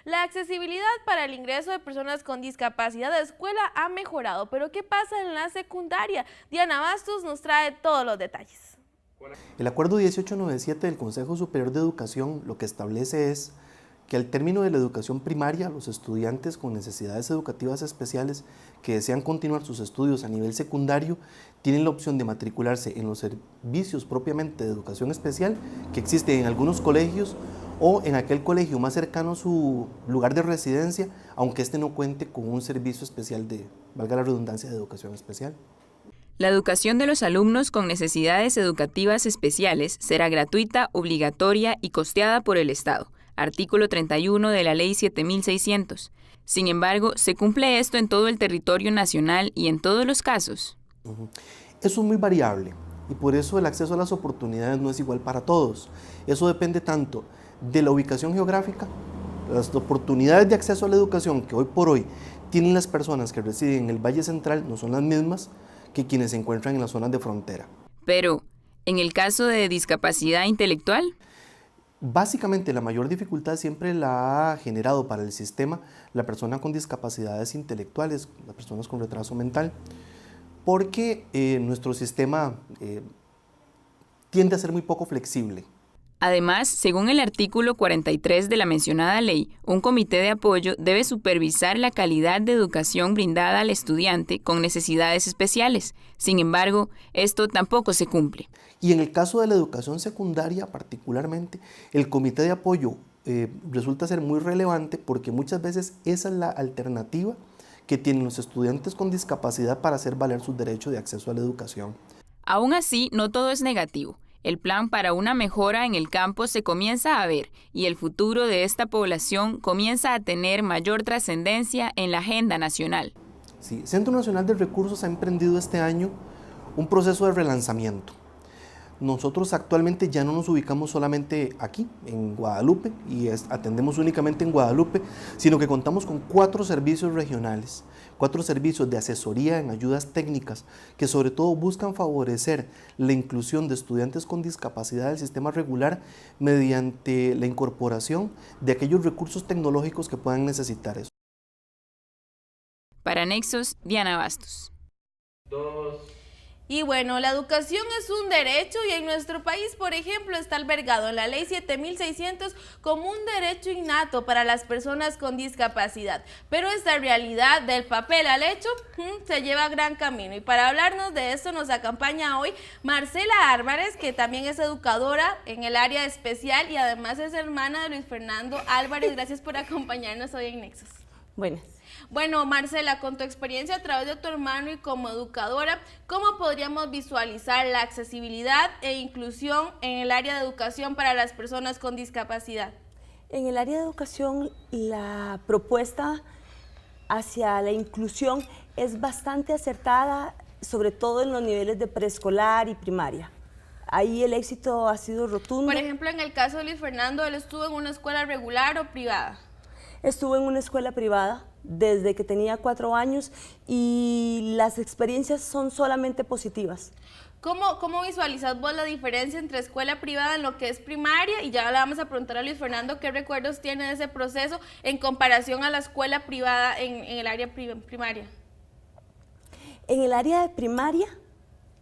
La accesibilidad para el ingreso de personas con discapacidad a escuela ha mejorado, pero ¿qué pasa en la secundaria? Diana Bastos nos trae todos los detalles. El acuerdo 1897 del Consejo Superior de Educación lo que establece es que al término de la educación primaria, los estudiantes con necesidades educativas especiales que desean continuar sus estudios a nivel secundario tienen la opción de matricularse en los servicios propiamente de educación especial que existen en algunos colegios o en aquel colegio más cercano a su lugar de residencia, aunque este no cuente con un servicio especial de, valga la redundancia, de educación especial. La educación de los alumnos con necesidades educativas especiales será gratuita, obligatoria y costeada por el Estado. Artículo 31 de la Ley 7600. Sin embargo, ¿se cumple esto en todo el territorio nacional y en todos los casos? Eso es muy variable y por eso el acceso a las oportunidades no es igual para todos. Eso depende tanto de la ubicación geográfica, las oportunidades de acceso a la educación que hoy por hoy tienen las personas que residen en el Valle Central no son las mismas que quienes se encuentran en las zonas de frontera. Pero, ¿en el caso de discapacidad intelectual? Básicamente la mayor dificultad siempre la ha generado para el sistema la persona con discapacidades intelectuales, las personas con retraso mental, porque nuestro sistema tiende a ser muy poco flexible. Además, según el artículo 43 de la mencionada ley, un comité de apoyo debe supervisar la calidad de educación brindada al estudiante con necesidades especiales. Sin embargo, esto tampoco se cumple. Y en el caso de la educación secundaria particularmente, el comité de apoyo resulta ser muy relevante porque muchas veces esa es la alternativa que tienen los estudiantes con discapacidad para hacer valer su derecho de acceso a la educación. Aún así, no todo es negativo. El plan para una mejora en el campo se comienza a ver y el futuro de esta población comienza a tener mayor trascendencia en la agenda nacional. Sí, Centro Nacional de Recursos ha emprendido este año un proceso de relanzamiento. Nosotros actualmente ya no nos ubicamos solamente aquí, en Guadalupe, y atendemos únicamente en Guadalupe, sino que contamos con 4 servicios regionales, 4 servicios de asesoría en ayudas técnicas, que sobre todo buscan favorecer la inclusión de estudiantes con discapacidad del sistema regular mediante la incorporación de aquellos recursos tecnológicos que puedan necesitar eso. Para Nexos, Diana Bastos. Y bueno, la educación es un derecho y en nuestro país, por ejemplo, está albergado en la Ley 7600 como un derecho innato para las personas con discapacidad. Pero esta realidad del papel al hecho se lleva gran camino. Y para hablarnos de esto nos acompaña hoy Marcela Álvarez, que también es educadora en el área especial y además es hermana de Luis Fernando Álvarez. Gracias por acompañarnos hoy en Nexos. Buenas. Bueno, Marcela, con tu experiencia a través de tu hermano y como educadora, ¿cómo podríamos visualizar la accesibilidad e inclusión en el área de educación para las personas con discapacidad? En el área de educación, la propuesta hacia la inclusión es bastante acertada, sobre todo en los niveles de preescolar y primaria. Ahí el éxito ha sido rotundo. Por ejemplo, en el caso de Luis Fernando, ¿él estuvo en una escuela regular o privada? Estuve en una escuela privada desde que tenía 4 años y las experiencias son solamente positivas. ¿Cómo visualizas vos la diferencia entre escuela privada en lo que es primaria? Y ya le vamos a preguntar a Luis Fernando qué recuerdos tiene de ese proceso en comparación a la escuela privada en el área primaria. En el área de primaria,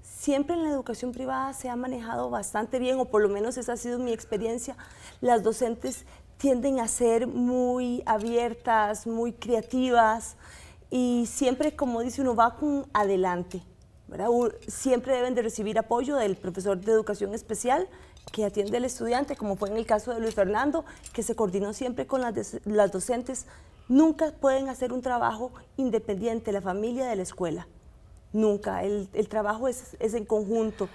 siempre en la educación privada se ha manejado bastante bien, o por lo menos esa ha sido mi experiencia. Las docentes tienden a ser muy abiertas, muy creativas y siempre, como dice uno, va con adelante, ¿verdad? Siempre deben de recibir apoyo del profesor de educación especial que atiende al estudiante, como fue en el caso de Luis Fernando, que se coordinó siempre con las docentes. Nunca pueden hacer un trabajo independiente, la familia de la escuela, nunca. El trabajo es en conjunto,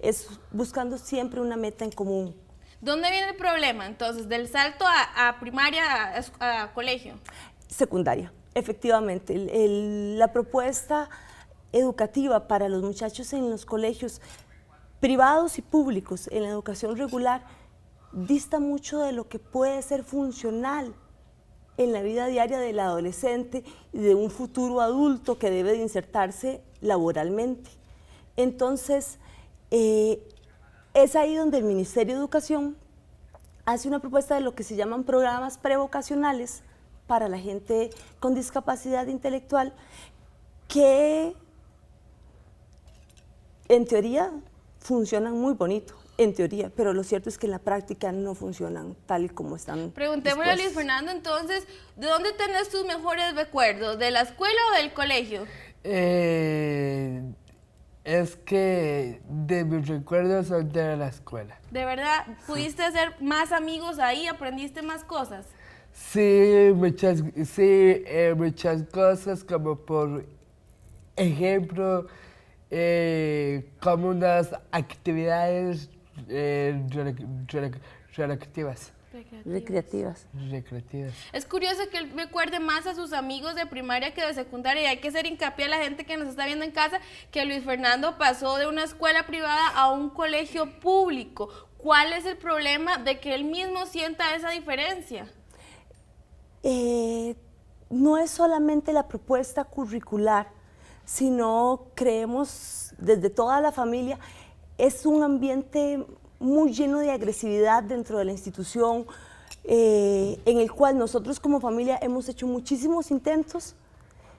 es buscando siempre una meta en común. ¿Dónde viene el problema, entonces, del salto a primaria a colegio? Secundaria, efectivamente. La propuesta educativa para los muchachos en los colegios privados y públicos, en la educación regular, dista mucho de lo que puede ser funcional en la vida diaria del adolescente y de un futuro adulto que debe de insertarse laboralmente. Entonces, es ahí donde el Ministerio de Educación hace una propuesta de lo que se llaman programas prevocacionales, para la gente con discapacidad intelectual que en teoría funcionan muy bonito, en teoría, pero lo cierto es que en la práctica no funcionan tal y como están. Preguntémosle a Luis Fernando entonces, ¿de dónde tenés tus mejores recuerdos? ¿De la escuela o del colegio? Es que de mis recuerdos son de la escuela. ¿De verdad pudiste hacer más amigos ahí? ¿Aprendiste más cosas? Sí, muchas cosas, como por ejemplo, como unas actividades recreativas. Recreativas. Es curioso que él recuerde más a sus amigos de primaria que de secundaria, y hay que hacer hincapié a la gente que nos está viendo en casa que Luis Fernando pasó de una escuela privada a un colegio público. ¿Cuál es el problema de que él mismo sienta esa diferencia? No es solamente la propuesta curricular, sino creemos desde toda la familia, es un ambiente muy lleno de agresividad dentro de la institución, en el cual nosotros como familia hemos hecho muchísimos intentos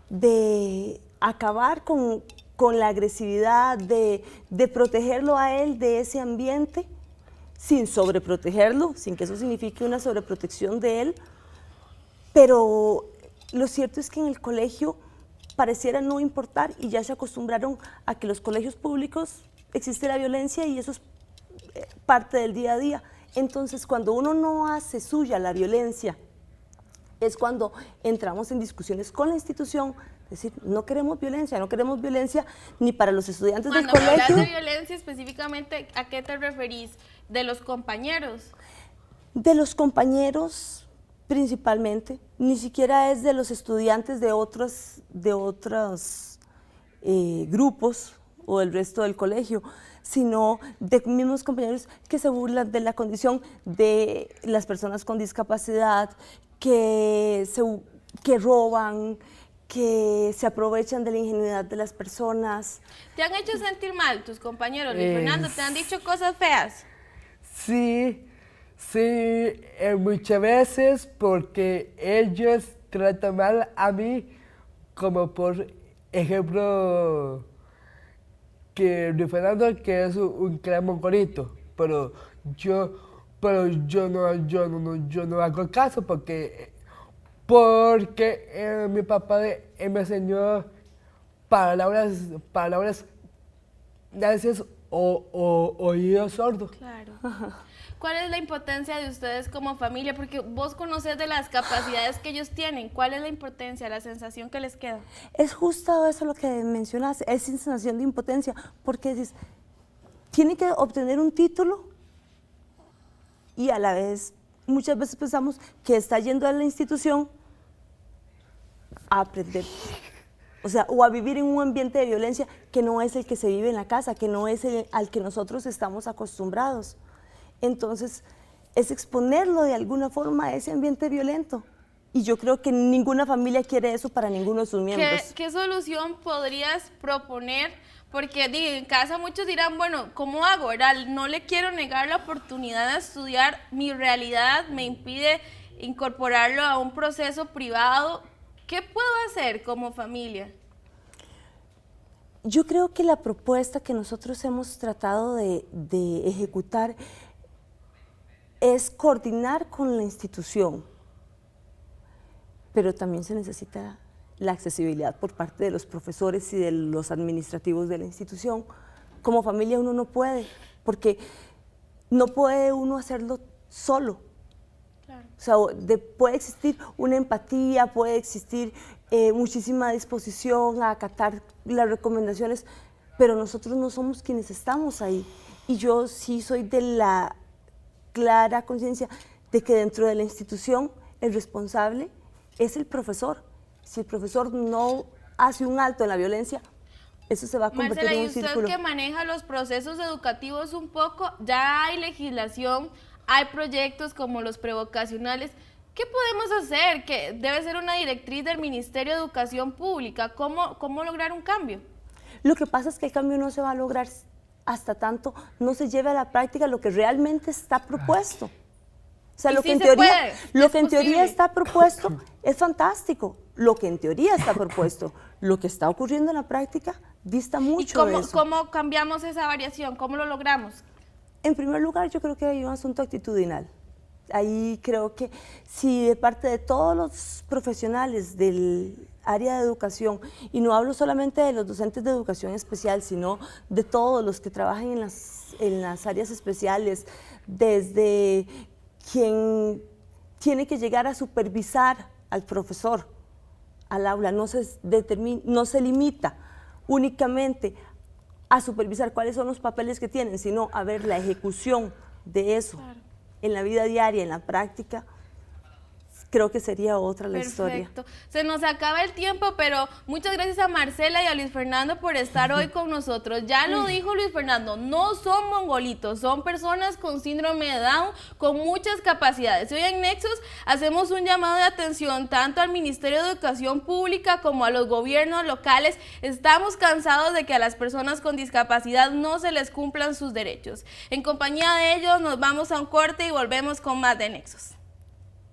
de acabar con la agresividad, de protegerlo a él de ese ambiente, sin sobreprotegerlo, sin que eso signifique una sobreprotección de él, pero lo cierto es que en el colegio pareciera no importar y ya se acostumbraron a que los colegios públicos existe la violencia y eso es parte del día a día. Entonces, cuando uno no hace suya la violencia, es cuando entramos en discusiones con la institución, es decir, no queremos violencia ni para los estudiantes del colegio. Cuando hablas de violencia específicamente, ¿a qué te referís? ¿De los compañeros? De los compañeros principalmente, ni siquiera es de los estudiantes de otros grupos o del resto del colegio, sino de mismos compañeros que se burlan de la condición de las personas con discapacidad, que roban, que se aprovechan de la ingenuidad de las personas. ¿Te han hecho sentir mal tus compañeros, Luis Fernando? ¿Te han dicho cosas feas? Sí, muchas veces porque ellos tratan mal a mí, como por ejemplo que Luis Fernando, que es un gran mongolito, pero yo no hago caso porque mi papá me enseñó palabras gracias o oído sordo. Claro. ¿Cuál es la importancia de ustedes como familia? Porque vos conoces de las capacidades que ellos tienen. ¿Cuál es la importancia, la sensación que les queda? Es justo eso lo que mencionas, es sensación de impotencia, porque dices, tiene que obtener un título y a la vez muchas veces pensamos que está yendo a la institución a aprender, o sea, o a vivir en un ambiente de violencia que no es el que se vive en la casa, que no es el al que nosotros estamos acostumbrados. Entonces, es exponerlo de alguna forma a ese ambiente violento. Y yo creo que ninguna familia quiere eso para ninguno de sus miembros. ¿Qué solución podrías proponer? Porque en casa muchos dirán, bueno, ¿cómo hago? No le quiero negar la oportunidad de estudiar, mi realidad me impide incorporarlo a un proceso privado. ¿Qué puedo hacer como familia? Yo creo que la propuesta que nosotros hemos tratado de ejecutar es coordinar con la institución, pero también se necesita la accesibilidad por parte de los profesores y de los administrativos de la institución. Como familia uno no puede, porque no puede uno hacerlo solo. Claro. O sea, puede existir una empatía, puede existir muchísima disposición a acatar las recomendaciones, pero nosotros no somos quienes estamos ahí. Y yo sí soy de la clara conciencia de que dentro de la institución el responsable es el profesor. Si el profesor no hace un alto en la violencia, eso se va a convertir Marcela, en un círculo. Marcela, y usted que maneja los procesos educativos un poco, ya hay legislación, hay proyectos como los prevocacionales. ¿Qué podemos hacer? Que debe ser una directriz del Ministerio de Educación Pública. ¿Cómo lograr un cambio? Lo que pasa es que el cambio no se va a lograr hasta tanto no se lleve a la práctica lo que realmente está propuesto. O sea, Y lo sí que en se teoría, puede, lo es que en teoría posible. está propuesto es fantástico. Lo que en teoría está propuesto, lo que está ocurriendo en la práctica, dista ¿Y mucho de eso. cómo cambiamos esa variación? ¿Cómo lo logramos? En primer lugar, yo creo que hay un asunto actitudinal. Ahí creo que si de parte de todos los profesionales del área de educación, y no hablo solamente de los docentes de educación especial, sino de todos los que trabajan en las áreas especiales, desde quien tiene que llegar a supervisar al profesor, al aula, no se limita únicamente a supervisar cuáles son los papeles que tienen, sino a ver la ejecución de eso en la vida diaria, en la práctica. Creo que sería otra la historia. Perfecto. Se nos acaba el tiempo, pero muchas gracias a Marcela y a Luis Fernando por estar hoy con nosotros. Ya lo dijo Luis Fernando, no son mongolitos, son personas con síndrome de Down, con muchas capacidades. Hoy en Nexus hacemos un llamado de atención tanto al Ministerio de Educación Pública como a los gobiernos locales. Estamos cansados de que a las personas con discapacidad no se les cumplan sus derechos. En compañía de ellos nos vamos a un corte y volvemos con más de Nexus.